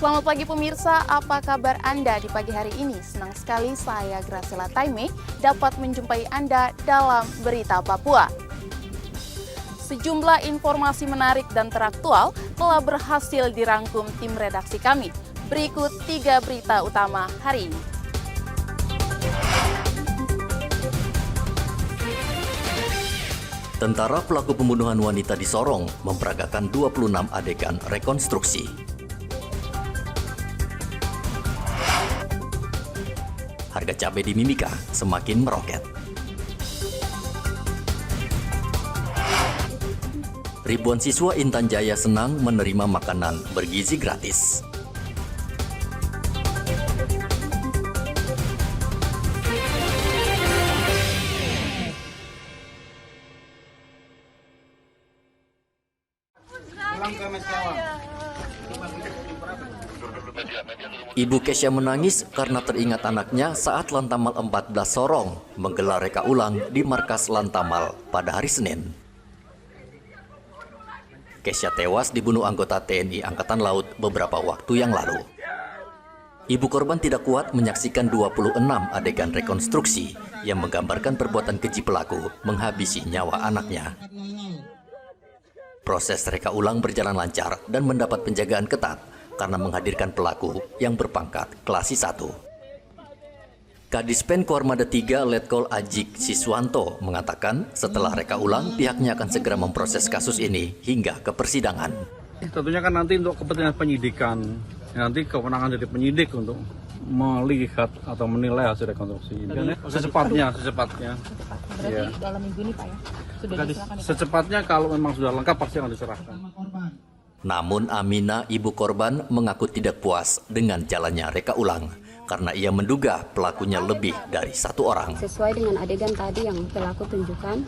Selamat pagi pemirsa, apa kabar Anda di pagi hari ini? Senang sekali saya Graciela Taime dapat menjumpai Anda dalam Berita Papua. Sejumlah informasi menarik dan teraktual telah berhasil dirangkum tim redaksi kami. Berikut 3 berita utama hari ini. Tentara pelaku pembunuhan wanita di Sorong memperagakan 26 adegan rekonstruksi. Harga cabai di Mimika semakin meroket. Ribuan siswa Intan Jaya senang menerima makanan bergizi gratis. Ibu Kesya menangis karena teringat anaknya saat Lantamal 14 Sorong menggelar reka ulang di markas Lantamal pada hari Senin. Kesya tewas dibunuh anggota TNI Angkatan Laut beberapa waktu yang lalu. Ibu korban tidak kuat menyaksikan 26 adegan rekonstruksi yang menggambarkan perbuatan keji pelaku menghabisi nyawa anaknya. Proses reka ulang berjalan lancar dan mendapat penjagaan ketat karena menghadirkan pelaku yang berpangkat klasi 1. Kadispen Koarmada 3 Letkol Ajik Siswanto mengatakan setelah reka ulang pihaknya akan segera memproses kasus ini hingga ke persidangan. Tentunya kan nanti untuk kepentingan penyidikan, nanti kewenangan dari penyidik untuk melihat atau menilai hasil rekonstruksi ini. Secepatnya. Berarti Ya. dalam minggu ini Pak ya? Sudah diserahkan ya? Secepatnya kalau memang sudah lengkap pasti akan diserahkan. Namun Amina, ibu korban, mengaku tidak puas dengan jalannya reka ulang karena ia menduga pelakunya lebih dari 1 orang. Sesuai dengan adegan tadi yang pelaku tunjukkan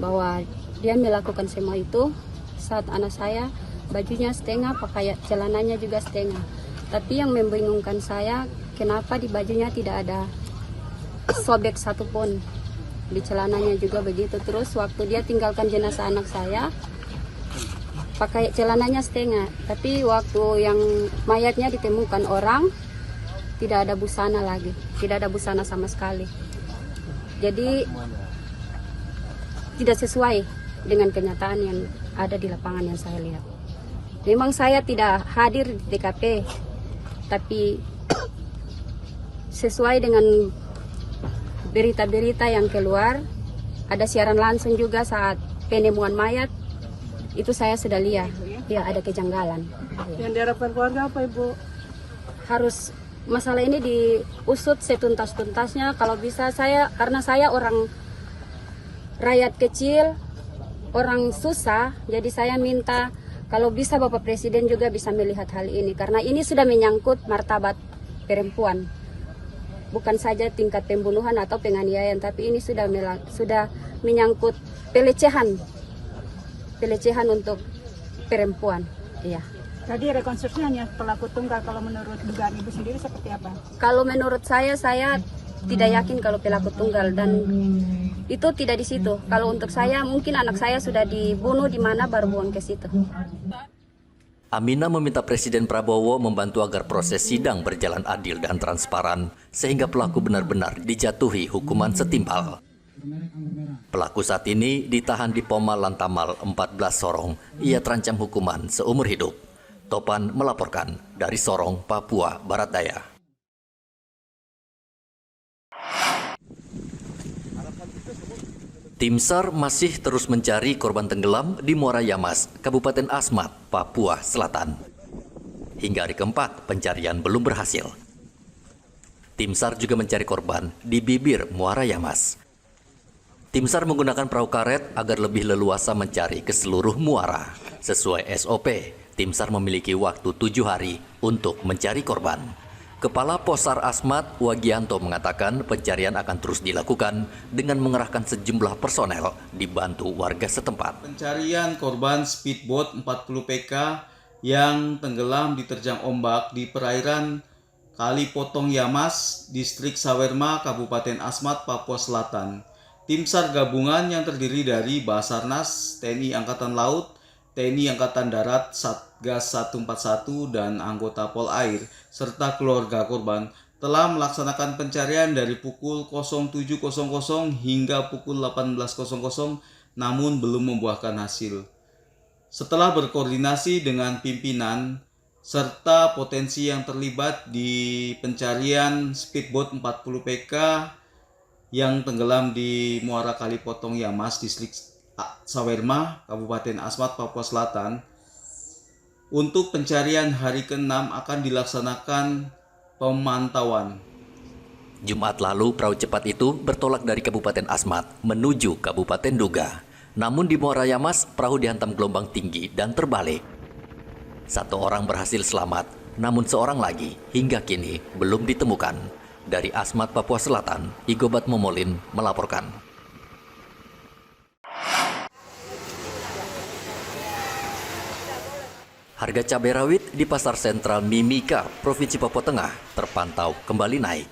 bahwa dia melakukan semua itu saat anak saya bajunya setengah, pakai celananya juga setengah. Tapi yang membingungkan saya, kenapa di bajunya tidak ada sobek satupun, di celananya juga begitu. Terus waktu dia tinggalkan jenazah anak saya, pakai celananya setengah, tapi waktu yang mayatnya ditemukan orang, tidak ada busana lagi, tidak ada busana sama sekali. Jadi tidak sesuai dengan kenyataan yang ada di lapangan yang saya lihat. Memang saya tidak hadir di TKP, tapi sesuai dengan berita-berita yang keluar, ada siaran langsung juga saat penemuan mayat. Itu saya sudah lihat, ya ada kejanggalan. Yang diharapkan keluarga apa Ibu? Harus masalah ini diusut setuntas-tuntasnya. Kalau bisa karena saya orang rakyat kecil, orang susah, jadi saya minta kalau bisa Bapak Presiden juga bisa melihat hal ini. Karena ini sudah menyangkut martabat perempuan. Bukan saja tingkat pembunuhan atau penganiayaan, tapi ini sudah menyangkut pelecehan untuk perempuan. Iya. Tadi rekonstruksi hanya pelaku tunggal, kalau menurut dugaan Ibu sendiri seperti apa? Kalau menurut saya tidak yakin kalau pelaku tunggal, dan itu tidak di situ. Kalau untuk saya mungkin anak saya sudah dibunuh di mana baru buang ke situ. Amina meminta Presiden Prabowo membantu agar proses sidang berjalan adil dan transparan sehingga pelaku benar-benar dijatuhi hukuman setimpal. Pelaku saat ini ditahan di Poma Lantamal 14 Sorong. Ia terancam hukuman seumur hidup. Topan melaporkan dari Sorong, Papua Barat Daya. Tim SAR masih terus mencari korban tenggelam di Muara Yamas, Kabupaten Asmat, Papua Selatan. Hingga hari keempat, pencarian belum berhasil. Tim SAR juga mencari korban di bibir Muara Yamas. Tim SAR menggunakan perahu karet agar lebih leluasa mencari ke seluruh muara. Sesuai SOP, tim SAR memiliki waktu 7 hari untuk mencari korban. Kepala Posar Asmat, Wagianto, mengatakan pencarian akan terus dilakukan dengan mengerahkan sejumlah personel dibantu warga setempat. Pencarian korban speedboat 40 PK yang tenggelam diterjang ombak di perairan Kali Potong Yamas, Distrik Sawerma, Kabupaten Asmat, Papua Selatan. Tim SAR gabungan yang terdiri dari Basarnas, TNI Angkatan Laut, TNI Angkatan Darat, Satgas 141 dan anggota Polair serta keluarga korban telah melaksanakan pencarian dari pukul 07.00 hingga pukul 18.00 namun belum membuahkan hasil. Setelah berkoordinasi dengan pimpinan serta potensi yang terlibat di pencarian speedboat 40 PK yang tenggelam di Muara Kalipotong Yamas, Distrik Sawerma, Kabupaten Asmat, Papua Selatan, untuk pencarian hari ke-6 akan dilaksanakan pemantauan. Jumat lalu, perahu cepat itu bertolak dari Kabupaten Asmat menuju Kabupaten Duga. Namun di Muara Yamas, perahu dihantam gelombang tinggi dan terbalik. 1 orang berhasil selamat, namun seorang lagi hingga kini belum ditemukan. Dari Asmat, Papua Selatan, Igobat Momolin melaporkan. Harga cabai rawit di Pasar Sentral Mimika, Provinsi Papua Tengah terpantau kembali naik.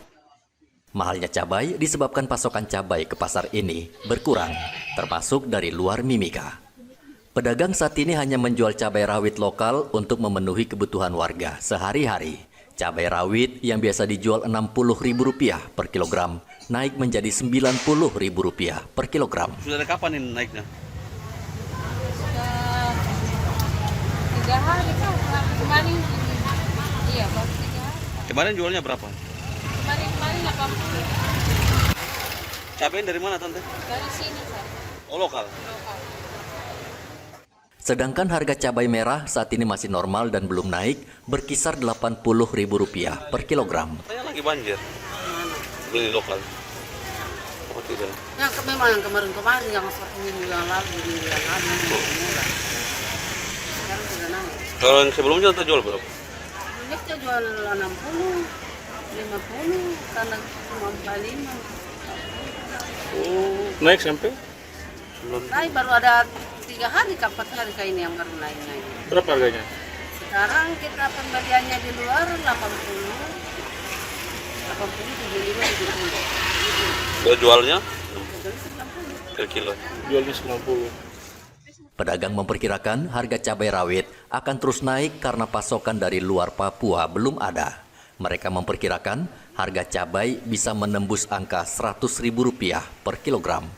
Mahalnya cabai disebabkan pasokan cabai ke pasar ini berkurang, termasuk dari luar Mimika. Pedagang saat ini hanya menjual cabai rawit lokal untuk memenuhi kebutuhan warga sehari-hari. Cabai rawit yang biasa dijual Rp60.000 per kilogram naik menjadi Rp90.000 per kilogram. Sudah dari kapan ini naiknya? Sudah 3 hari kan kemarin. Iya, baru 3 hari. Kemarin jualnya berapa? Kemarin 80. Cabai dari mana, Tante? Dari sini, Pak. Oh, lokal. Sedangkan harga cabai merah saat ini masih normal dan belum naik, berkisar Rp80.000 per kilogram. Katanya lagi banjir. Beli lokal. Oh, tidak. Memang yang kemarin-kemarin, yang minggu yang lalu, murah. Sekarang sudah naik. Kalau yang sebelumnya terjual berapa? Sebelumnya kita jual 60, 50, karena cuma 45. Oh, naik sampai? Naik baru ada 3 hari, 4 hari kayak ini yang baru naik-naik. Berapa harganya? Sekarang kita pembeliannya di luar 80, 75, 70. Kalau jualnya? Jadi 90. Per kilo. Jualnya 90. Pedagang memperkirakan harga cabai rawit akan terus naik karena pasokan dari luar Papua belum ada. Mereka memperkirakan harga cabai bisa menembus angka Rp100.000 per kilogram.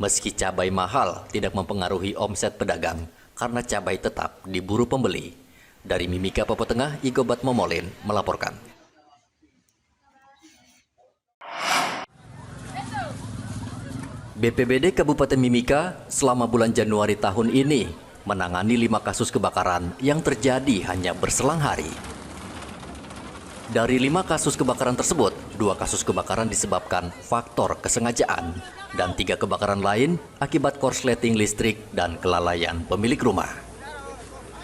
Meski cabai mahal tidak mempengaruhi omset pedagang karena cabai tetap diburu pembeli. Dari Mimika, Papua Tengah, Igobat Momolin melaporkan. BPBD Kabupaten Mimika selama bulan Januari tahun ini menangani 5 kasus kebakaran yang terjadi hanya berselang hari. Dari 5 kasus kebakaran tersebut, 2 kasus kebakaran disebabkan faktor kesengajaan dan 3 kebakaran lain akibat korsleting listrik dan kelalaian pemilik rumah.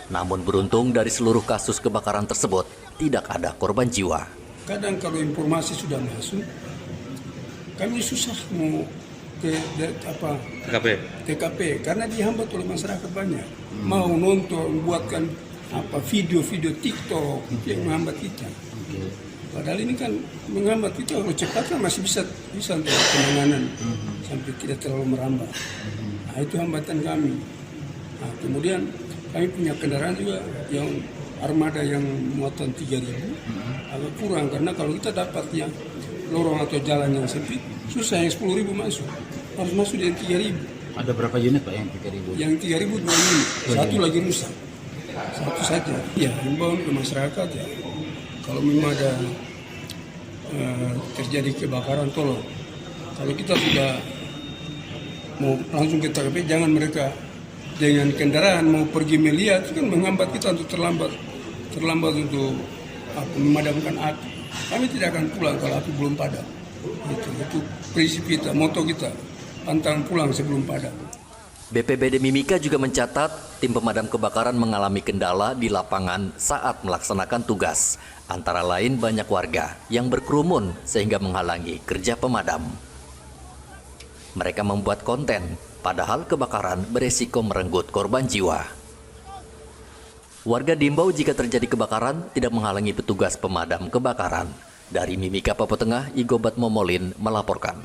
Namun beruntung dari seluruh kasus kebakaran tersebut tidak ada korban jiwa. Kadang kalau informasi sudah masuk, kami susah mau ke TKP karena dihambat oleh masyarakat banyak. Mau nonton, buatkan video-video TikTok itu yang menghambat kita. Padahal ini kan menghambat kita, kalau cepat kan masih bisa untuk penanganan sampai tidak terlalu merambat. Nah, itu hambatan kami. Nah, kemudian kami punya kendaraan juga yang armada yang muatan 3.000 agak kurang karena kalau kita dapat yang lorong atau jalan yang sempit susah, yang 10.000 masuk, harus masuk yang 3.000. Ada berapa unit Pak yang 3.000? Yang 3.000 2 unit, satu lagi rusak, satu saja. Ya, himbauan ke masyarakat ya, kalau memang ada terjadi kebakaran tolong. Kalau kita sudah mau langsung ke TKP, jangan mereka dengan kendaraan mau pergi melihat, itu kan menghambat kita untuk terlambat untuk memadamkan api. Kami tidak akan pulang kalau api belum padam. Itu prinsip kita, moto kita, pantang pulang sebelum padam. BPBD Mimika juga mencatat tim pemadam kebakaran mengalami kendala di lapangan saat melaksanakan tugas. Antara lain banyak warga yang berkerumun sehingga menghalangi kerja pemadam. Mereka membuat konten, padahal kebakaran beresiko merenggut korban jiwa. Warga diimbau jika terjadi kebakaran tidak menghalangi petugas pemadam kebakaran. Dari Mimika, Papua Tengah, Igobat Momolin melaporkan.